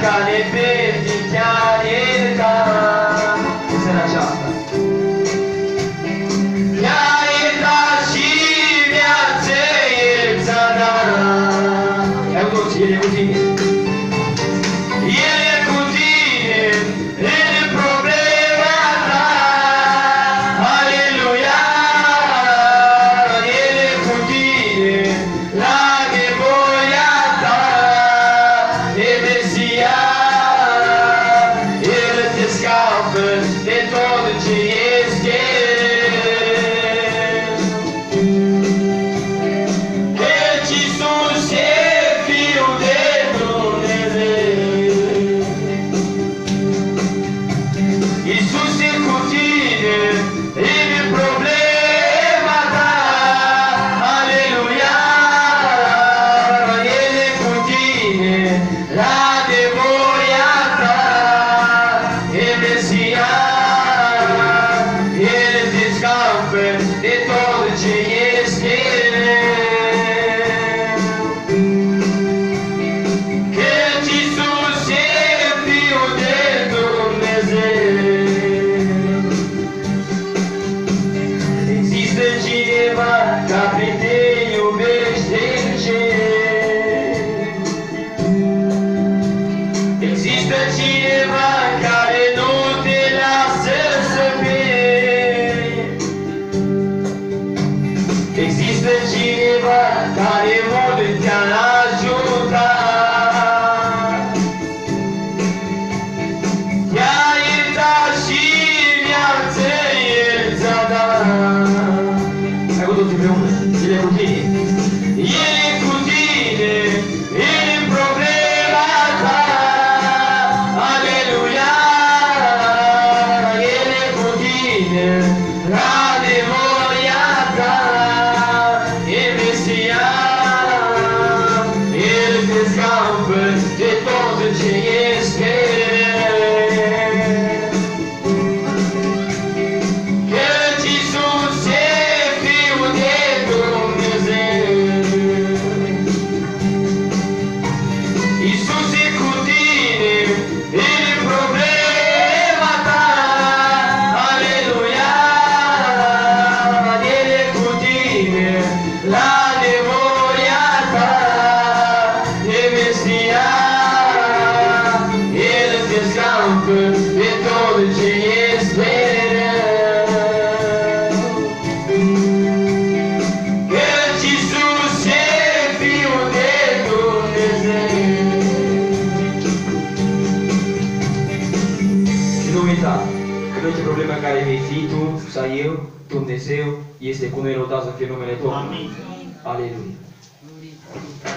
care pierde chiar iertat. În seara aceasta. I-a iertat și viață El ți-a dat. Hai cu toți, El e cu tine. El e cu tine în problema ta. Aleluia! El e cu tine la nevoia ta. E Mesia, El te scapă de tot ce este. Căci Iisus e Fiul de Dumnezeu. Iisus e cu tine în problema ta. Aleluia! El e cu tine la nevoia ta. E Mesia, El te scapă de tot ce este. Căci Iisus e Fiul de Dumnezeu. Există cineva care te iubește în cer. Există cineva care nu te lasă să pierzi. Există cineva care mult te-a ajutat. Te-a iertat și viață El ți-a dat. Hai cu toți împreună, El e cu tine. El e cu tine în problema ta. Aleluia! El e cu tine la nevoia ta. E Mesia, El te scapă de tot ce este. Căci Iisus e Fiul de Dumnezeu. Iisus e cu tine în problema ta. Aleluia! El e cu tine la nevoia ta. E Mesia, El te scapă de tot ce este rău. Căci Iisus e Fiul de Dumnezeu. Și nu uita, în orice problemă care vei fi tu sau eu, Dumnezeu este cu noi, lăudat să fie numele Domnului. Amin. Aleluia.